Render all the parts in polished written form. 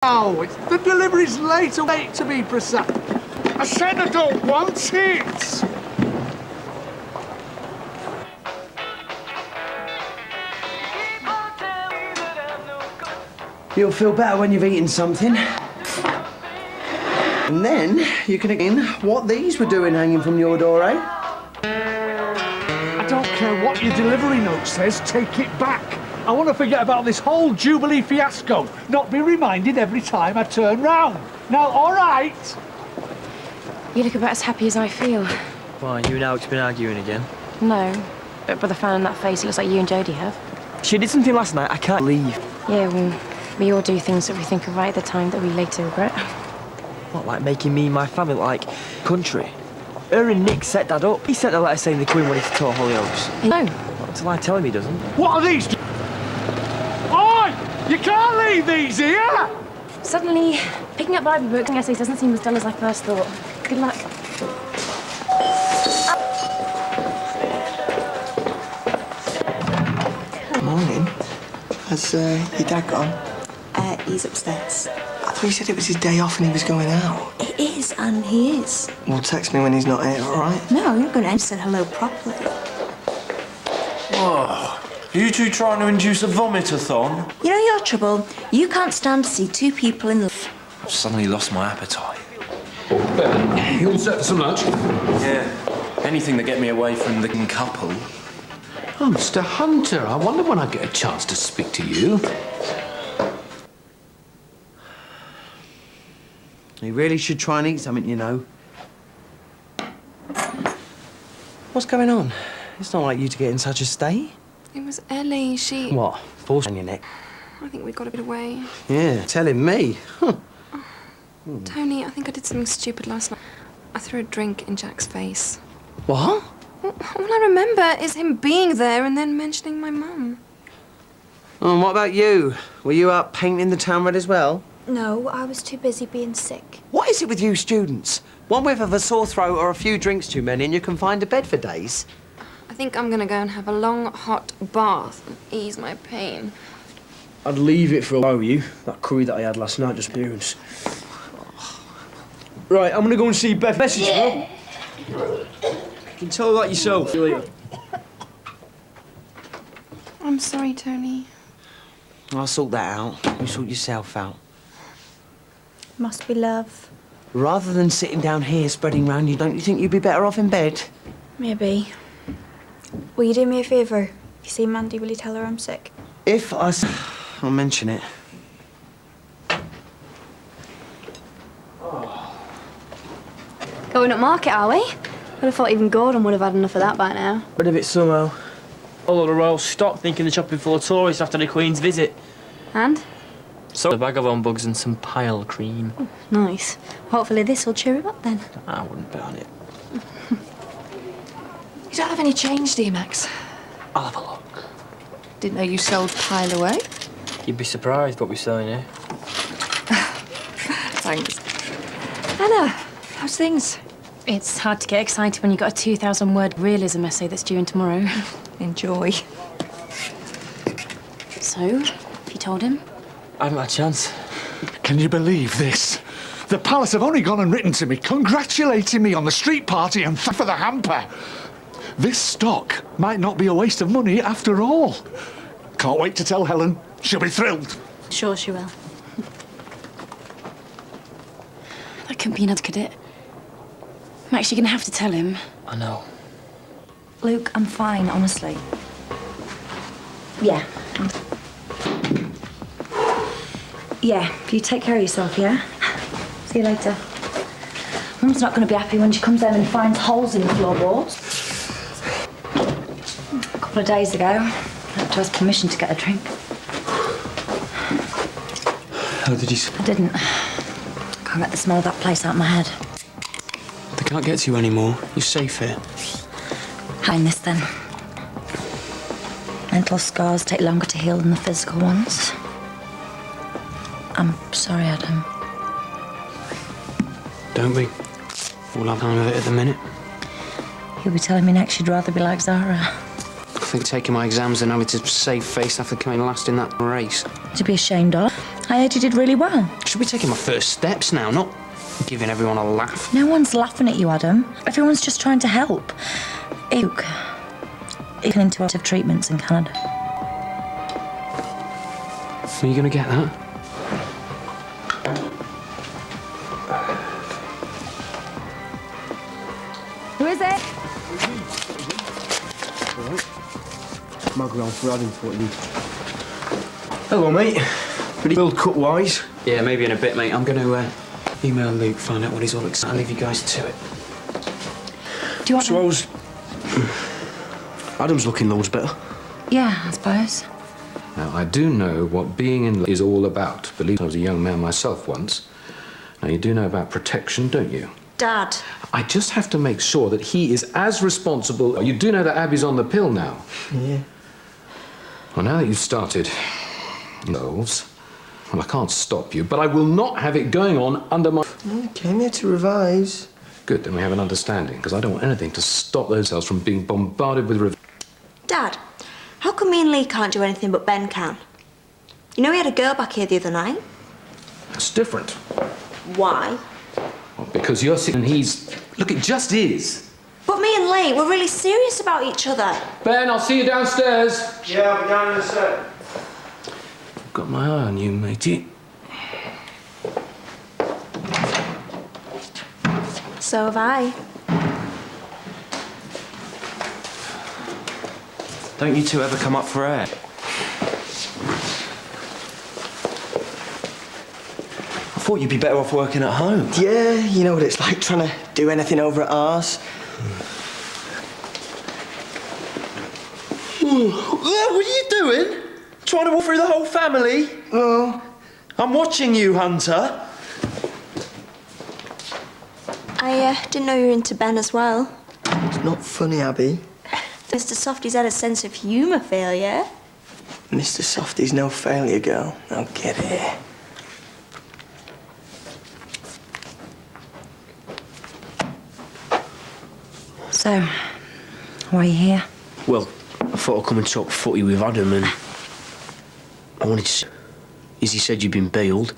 Oh, the delivery's late to be precise. I said I don't want it. You'll feel better when you've eaten something. And then you can again what these were doing hanging from your door, eh? I don't care what your delivery note says, take it back. I want to forget about this whole Jubilee fiasco, not be reminded every time I turn round. Now, all right? You look about as happy as I feel. Why, you and Alex been arguing again? No, but by the frown on that face, it looks like you and Jodie have. She did something last night I can't believe. Yeah, well, we all do things that we think are right at the time that we later regret. What, like making me and my family like country? Her and Nick set that up. He sent a letter saying the Queen wanted to tour Hollyoaks. No. Well, until I tell him he doesn't. What are these? Oi! You can't leave these here! Suddenly, picking up Bible books and essays doesn't seem as dull as I first thought. Good luck. Morning. Has your dad gone? He's upstairs. I thought he said it was his day off and he was going out. It is, and he is. Well, text me when he's not here, all right? No, you're not going to answer hello properly. Whoa. Are you two trying to induce a vomit-a-thon? You know your trouble? You can't stand to see two people in love. I've suddenly lost my appetite. You all set for some lunch? Yeah. Anything to get me away from the couple. Oh, Mr. Hunter, I wonder when I get a chance to speak to you. You really should try and eat something, you know. What's going on? It's not like you to get in such a state. It was Ellie. She... What? Force on your neck? I think we got a bit away. Yeah, telling me. Huh. Tony, I think I did something stupid last night. I threw a drink in Jack's face. What? All I remember is him being there and then mentioning my mum. Oh, and what about you? Were you out painting the town red as well? No, I was too busy being sick. What is it with you students? One whiff of a sore throat or a few drinks too many and you're confined to bed for days? I think I'm gonna go and have a long, hot bath and ease my pain. I'd leave it for a while, you. That curry that I had last night just burns. Right, I'm gonna go and see Beth. Message her. You can tell her that yourself. See you later. I'm sorry, Tony. I'll sort that out. You sort yourself out. Must be love. Rather than sitting down here spreading round you, don't you think you'd be better off in bed? Maybe. Will you do me a favour? If you see Mandy, will you tell her I'm sick? If I... I'll mention it. Going up market, are we? I'd have thought even Gordon would have had enough of that by now. Bit of it somehow. All of the royal stock thinking they're shopping full of tourists after the Queen's visit. And? So a bag of humbugs and some pile cream. Oh, nice. Hopefully this will cheer him up then. I wouldn't bet on it. You don't have any change, do you, Max? I'll have a look. Didn't know you sold Pile away. You'd be surprised what we're selling here. Thanks. Anna, how's things? It's hard to get excited when you've got a 2,000-word realism essay that's due in tomorrow. Enjoy. So, have you told him? I haven't had a chance. Can you believe this? The palace have only gone and written to me, congratulating me on the street party and for the hamper. This stock might not be a waste of money after all. Can't wait to tell Helen. She'll be thrilled. Sure she will. That couldn't be another, could it? Max, you're gonna have to tell him. I know. Luke, I'm fine, honestly. Yeah. Yeah, you take care of yourself, yeah? See you later. Mum's not going to be happy when she comes home and finds holes in the floorboards. A couple of days ago, I had to ask permission to get a drink. How did you... I didn't. Can't get the smell of that place out of my head. They can't get to you anymore. You're safe here. Hide this, then. Mental scars take longer to heal than the physical ones. I'm sorry, Adam. Don't be. All I'm time of it at the minute. You'll be telling me next you'd rather be like Zara. I think taking my exams and having to save face after coming last in that race. To be ashamed of. I heard you did really well. Should be taking my first steps now, not giving everyone a laugh. No one's laughing at you, Adam. Everyone's just trying to help. Luke, you can into active treatments in Canada. Are you going to get that? Who is it? Mug round for Adam for you. Hello, mate. Pretty World Cup wise. Yeah, maybe in a bit, mate. I'm going to email Luke, find out what he's all excited. I'll leave you guys to it. Do you want So I was... Adam's looking loads better. Yeah, I suppose. Now, I do know what being in love is all about. Believe I was a young man myself once. Now, you do know about protection, don't you? Dad. I just have to make sure that he is as responsible... You do know that Abby's on the pill now? Yeah. Well, now that you've started... Wolves, well, I can't stop you, but I will not have it going on under my... I came here to revise. Good, then we have an understanding, because I don't want anything to stop those cells from being bombarded with... Dad, how come me and Lee can't do anything but Ben can? You know he had a girl back here the other night? It's different. Why? Well, because you're sick and he's... Look, it just is. But me and Lee, we're really serious about each other. Ben, I'll see you downstairs. Yeah, I'll be down in a sec. Got my eye on you, matey. So have I. Don't you two ever come up for air? I thought you'd be better off working at home. Yeah, you know what it's like trying to do anything over at ours. What are you doing? Trying to walk through the whole family? Oh. I'm watching you, Hunter. I didn't know you were into Ben as well. It's not funny, Abby. Mr. Softy's had a sense of humour failure. Mr. Softy's no failure, girl. Now get here. So, why are you here? Well, I thought I'd come and talk footy with Adam and... I wanted to... Izzy said you'd been bailed.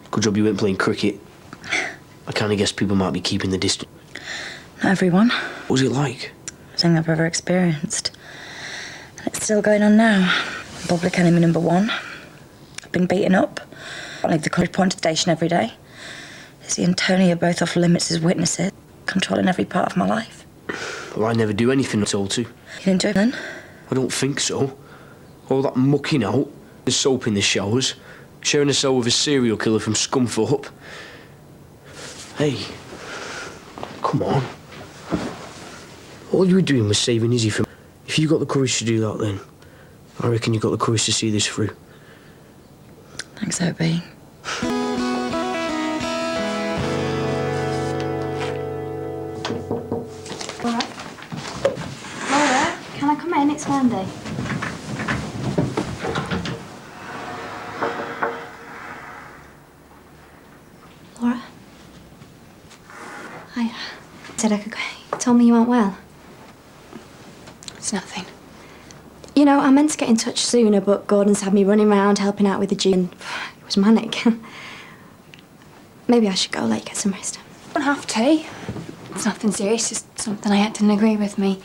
Good job you weren't playing cricket. I kind of guess people might be keeping the distance. Not everyone. What was it like? Thing I've ever experienced. And it's still going on now. Public enemy number one. I've been beaten up. I leave the college point station every day. Izzy and Tony are both off limits as witnesses, controlling every part of my life. Well, I never do anything I'm told to. You didn't do it then? I don't think so. All that mucking out, the soap in the showers, sharing a cell with a serial killer from Scunthorpe. Hey, come on. All you were doing was saving Izzy from... If you got the courage to do that, then I reckon you got the courage to see this through. Thanks, Opie. Laura, can I come in? It's Mandy. Laura? Hi. Said I could go. You told me you weren't well. It's nothing. You know, I meant to get in touch sooner, but Gordon's had me running around helping out with the gym. It was manic. Maybe I should go late, get some rest. You don't have to. It's nothing serious, just something I had to agree with me.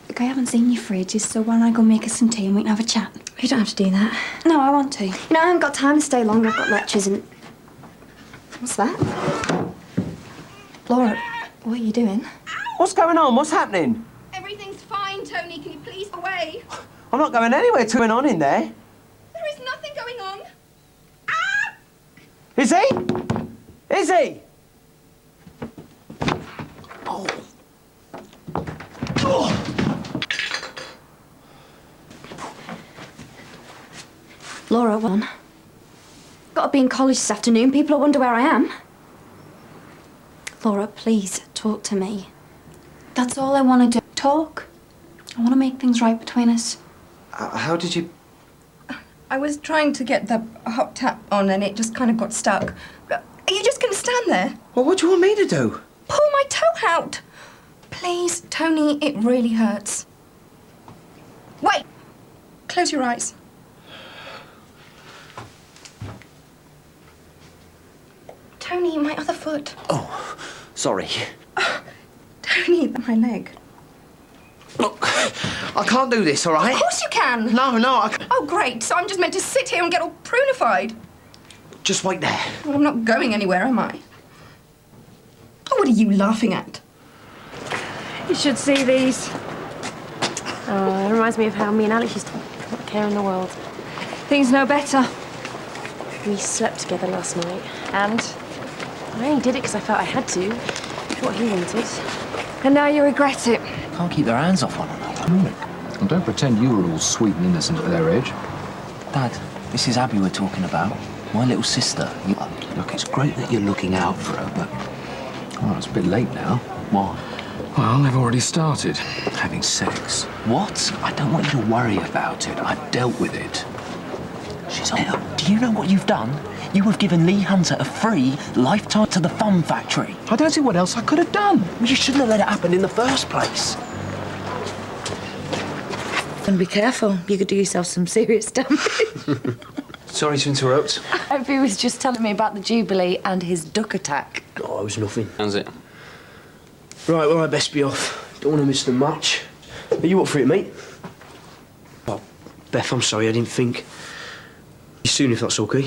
Look, I haven't seen you for ages, so why don't I go make us some tea and we can have a chat? You don't have to do that. No, I want to. You know, I haven't got time to stay long. I've got lectures and... What's that? Laura, what are you doing? What's going on? What's happening? Everything's fine, Tony. Can you please go away? I'm not going anywhere. What's going on in there? There is nothing going on. Izzy? Izzy? Oh. Laura, what? Got to be in college this afternoon. People will wonder where I am. Laura, please, talk to me. That's all I want to do. Talk. I want to make things right between us. How did you... I was trying to get the hot tap on and it just kind of got stuck. Are you just going to stand there? Well, what do you want me to do? Pull my toe out. Please, Tony, it really hurts. Wait. Close your eyes. Tony, my other foot. Oh, sorry. Tony, my leg. Look, I can't do this, all right? Of course you can. No, I can't. Oh, great. So I'm just meant to sit here and get all prunified. Just wait there. Well, I'm not going anywhere, am I? Oh, what are you laughing at? You should see these. Oh, it reminds me of how me and Alex used to not care in the world. Things no better. We slept together last night, and I only did it because I felt I had to. It's what he wanted. And now you regret it. Can't keep their hands off one another. And don't pretend you were all sweet and innocent at their age. Dad, this is Abby we're talking about. My little sister. Look, it's great that you're looking out for her, but... Oh, it's a bit late now. Why? Well, they've already started. Having sex. What? I don't want you to worry about it. I've dealt with it. She's ill. Do you know what you've done? You have given Lee Hunter a free lifetime to the Fun Factory. I don't see what else I could have done. You shouldn't have let it happen in the first place. And be careful. You could do yourself some serious damage. Sorry to interrupt. I hope he was just telling me about the Jubilee and his duck attack. Oh, it was nothing. How's it? Right, well, I'd best be off. Don't want to miss the match. Are you up for it, mate? Oh, Beth, I'm sorry, I didn't think. You soon, if that's okay.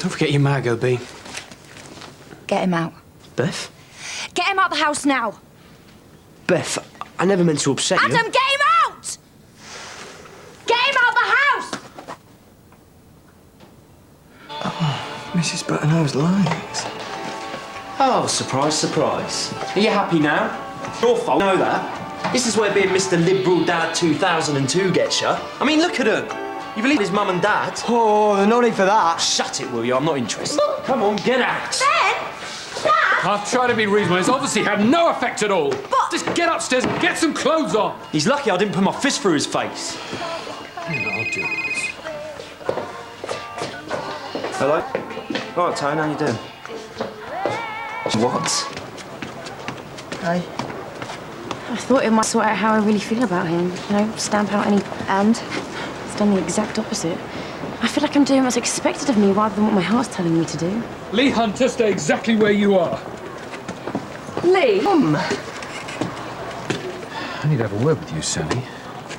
Don't forget your Margot, B. Get him out. Beth? Get him out the house now! Beth, I never meant to upset you. Adam, get him out! Get him out the house! Mrs. Butternose's legs. Oh, surprise, surprise. Are you happy now? Your fault, know that. This is where being Mr. Liberal Dad 2002 gets you. I mean, look at him. You believe his mum and dad? Oh, no need for that. Shut it, will you? I'm not interested. Come on, get out. I've tried to be reasonable. It's obviously had no effect at all. Just get upstairs and get some clothes on. He's lucky I didn't put my fist through his face. I'll do this. Hello? All right, Tone, how you doing? What? I thought it might sort out how I really feel about him. You know, stamp out any... And it's done the exact opposite. I feel like I'm doing what's expected of me rather than what my heart's telling me to do. Lee Hunter, stay exactly where you are. Lee? I need to have a word with you, Sally.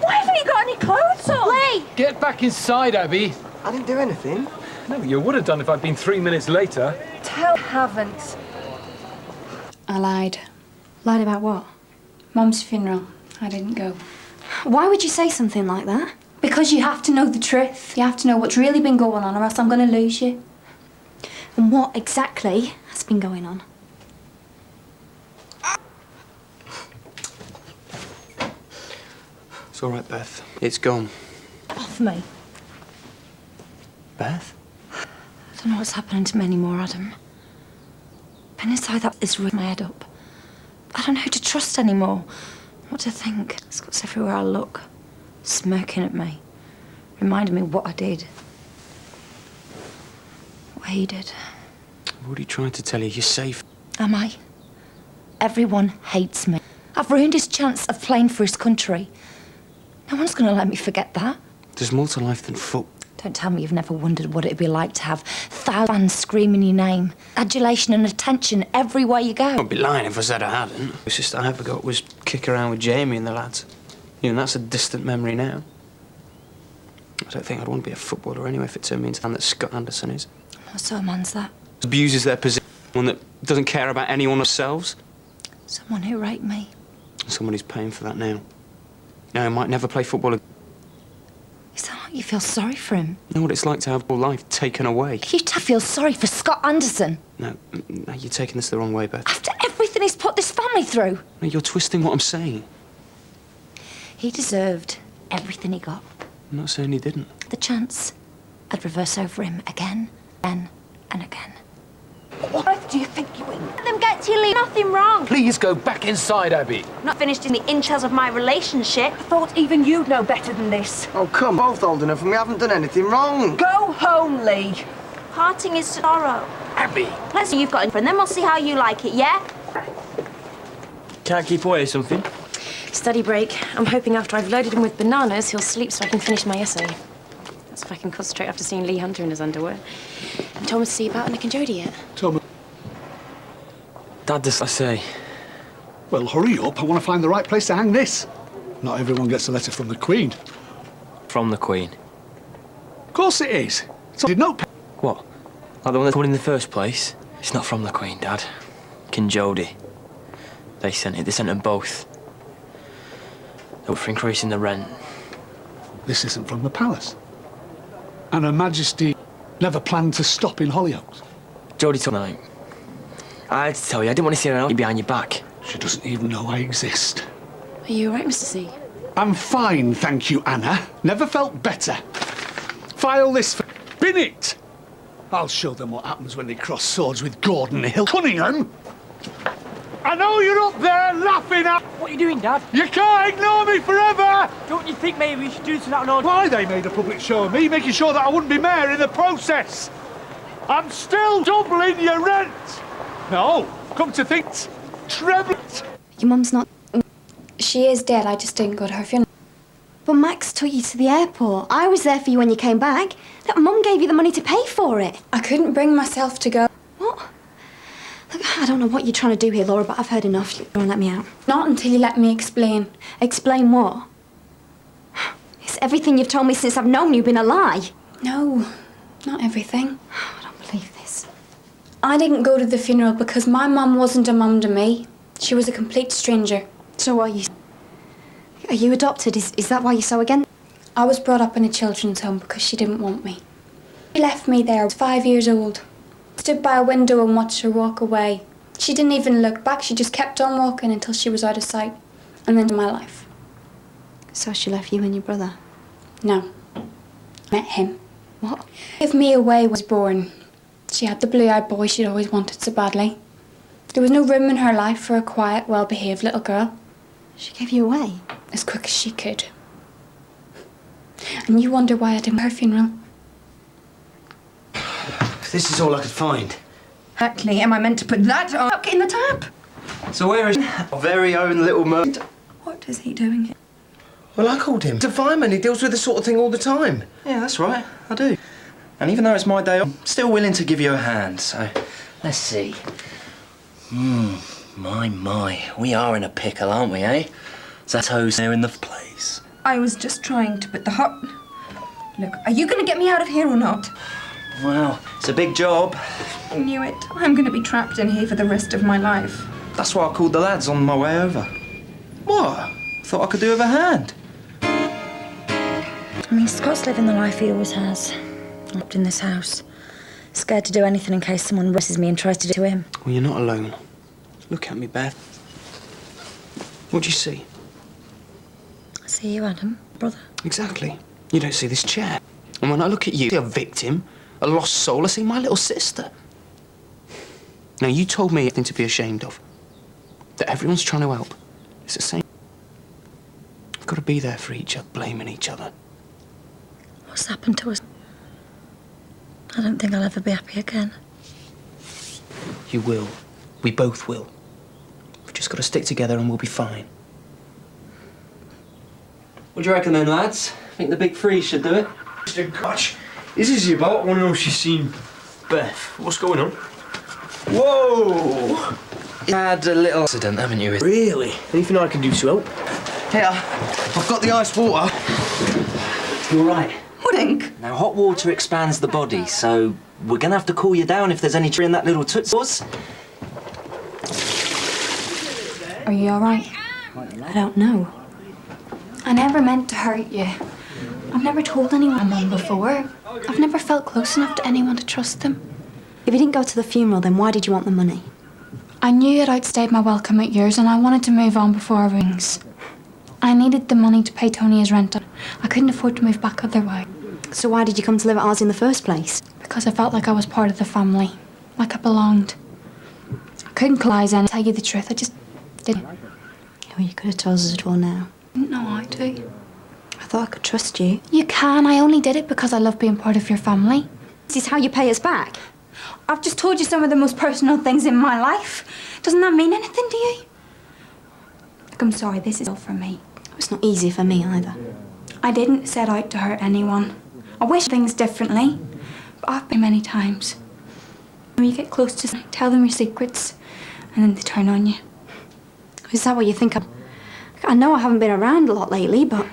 Why haven't you got any clothes on? Lee! Get back inside, Abby. I didn't do anything. No, you would have done if I'd been 3 minutes later. Haven't. I lied. Lied about what? Mum's funeral. I didn't go. Why would you say something like that? Because you have to know the truth. You have to know what's really been going on, or else I'm going to lose you. And what exactly has been going on? It's all right, Beth. It's gone. Off me. Beth? I don't know what's happening to me anymore, Adam. And inside that is ripping my head up. I don't know who to trust anymore. What to think. Scott's everywhere I look. Smirking at me. Reminding me what I did. What he did. I've already tried to tell you you're safe. Am I? Everyone hates me. I've ruined his chance of playing for his country. No one's going to let me forget that. There's more to life than football. Don't tell me you've never wondered what it'd be like to have thousands fans screaming your name. Adulation and attention everywhere you go. I'd be lying if I said I hadn't. The sister I ever got was kick around with Jamie and the lads. You know, that's a distant memory now. I don't think I'd want to be a footballer anyway if it turned me into the man that Scott Anderson is. What sort of man's that? Abuses their position, one that doesn't care about anyone themselves. Someone who raped me. Someone who's paying for that now. Now, he might never play football again. Is that like you feel sorry for him? Know what it's like to have all life taken away. You feel sorry for Scott Anderson? No, you're taking this the wrong way, Beth. After everything he's put this family through? No, you're twisting what I'm saying. He deserved everything he got. I'm not saying he didn't. The chance, I'd reverse over him again, and again. What earth do you think you're in? Let them get to you, Lee. Nothing wrong. Please go back inside, Abby. Not finished in the inches of my relationship. I thought even you'd know better than this. Oh, come, both old enough and we haven't done anything wrong. Go home, Lee. Parting is sorrow. Abby. Let's see you've got a friend, then we'll see how you like it, yeah? Can't keep away or something? Study break. I'm hoping after I've loaded him with bananas, he'll sleep so I can finish my essay. So if I can concentrate after seeing Lee Hunter in his underwear. And told me to see about Nick and Jodie yet. Tom. Dad, does I say? Well, hurry up. I want to find the right place to hang this. Not everyone gets a letter from the Queen. From the Queen? Of course it is. It's on note. What? Like the one that's put in the first place? It's not from the Queen, Dad. King Jodie. They sent it. They sent them both. They were for increasing the rent. This isn't from the palace. And Her Majesty never planned to stop in Hollyoaks. Jodie told me. I had to tell you, I didn't want to see her out behind your back. She doesn't even know I exist. Are you all right, Mr. C? I'm fine, thank you, Anna. Never felt better. File this for... Bin it! I'll show them what happens when they cross swords with Gordon Hill. Cunningham! I know you're up there laughing at... What are you doing, Dad? You can't ignore me forever! Don't you think maybe we should do this without an order? Why they made a public show of me, making sure that I wouldn't be mayor in the process? I'm still doubling your rent! No, come to think, treble it. Your mum's not... She is dead, I just didn't go to her funeral. But Max took you to the airport. I was there for you when you came back. That mum gave you the money to pay for it. I couldn't bring myself to go. What? Look, I don't know what you're trying to do here, Laura, but I've heard enough. Go on, let me out. Not until you let me explain. Explain what? Is everything you've told me since I've known you been a lie? No, not everything. I don't believe this. I didn't go to the funeral because my mum wasn't a mum to me. She was a complete stranger. So are you adopted? Is that why you're so against? I was brought up in a children's home because she didn't want me. She left me there. I was 5 years old. Stood by a window and watched her walk away. She didn't even look back. She just kept on walking until she was out of sight. And then my life. So she left you and your brother? No. Met him. What? Give Me Away was born. She had the blue-eyed boy she'd always wanted so badly. There was no room in her life for a quiet, well-behaved little girl. She gave you away? As quick as she could. And you wonder why I didn't her funeral? This is all I could find. Exactly. Am I meant to put that on in the tap? So where is our very own little mermaid? What is he doing here? Well, I called him. He's a fireman. He deals with this sort of thing all the time. Yeah, that's right. I do. And even though it's my day off, I'm still willing to give you a hand, so... Let's see. My. We are in a pickle, aren't we, eh? Zato's there in the place. I was just trying to put the hot... Look, are you going to get me out of here or not? Well, it's a big job. I knew it. I'm going to be trapped in here for the rest of my life. That's why I called the lads on my way over. What? Thought I could do with a hand. I mean, Scott's living the life he always has. Locked in this house. Scared to do anything in case someone rushes me and tries to do it to him. Well, you're not alone. Look at me, Beth. What do you see? I see you, Adam, brother. Exactly. You don't see this chair. And when I look at you, I see a victim, a lost soul. I see my little sister. Now, you told me nothing to be ashamed of. That everyone's trying to help. It's the same. We've got to be there for each other, blaming each other. What's happened to us? I don't think I'll ever be happy again. You will. We both will. We've just got to stick together and we'll be fine. What do you reckon then, lads? Think the big freeze should do it? Mr. Gotch, is this your boat? I want to know if she's seen Beth. What's going on? Whoa! You had a little accident, haven't you? Really? Anything I can do to help? Here, I've got the ice water. You all right? Pudding? Now, hot water expands the body, so we're going to have to cool you down if there's any tree in that little tootsie yours. Are you all right? I don't know. I never meant to hurt you. I've never told anyone I'm on before. I've never felt close enough to anyone to trust them. If you didn't go to the funeral, then why did you want the money? I knew it outstayed my welcome at yours and I wanted to move on before our rings. I needed the money to pay Tony his rent. I couldn't afford to move back otherwise. So why did you come to live at ours in the first place? Because I felt like I was part of the family. Like I belonged. I couldn't lies and tell you the truth. I just didn't. Well, you could have told us it all now. I didn't know how to. I thought I could trust you. You can. I only did it because I love being part of your family. This is how you pay us back. I've just told you some of the most personal things in my life. Doesn't that mean anything to you? Look, I'm sorry, this is all for me. It's not easy for me either. I didn't set out to hurt anyone. I wish things differently, but I've been many times. When you get close to someone, tell them your secrets, and then they turn on you. Is that what you think? I know I haven't been around a lot lately, but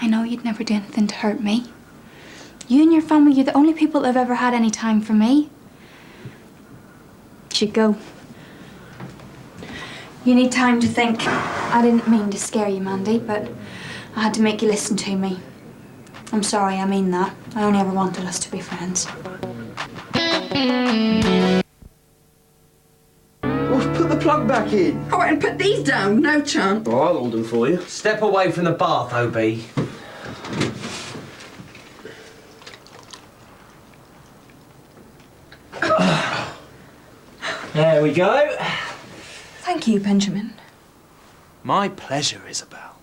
I know you'd never do anything to hurt me. You and your family, you're the only people that have ever had any time for me. You should go. You need time to think. I didn't mean to scare you, Mandy, but I had to make you listen to me. I'm sorry, I mean that. I only ever wanted us to be friends. Well, put the plug back in. Oh, and put these down. No chance. Oh, I'll hold them for you. Step away from the bath, OB. There we go. Thank you, Benjamin. My pleasure, Isabel.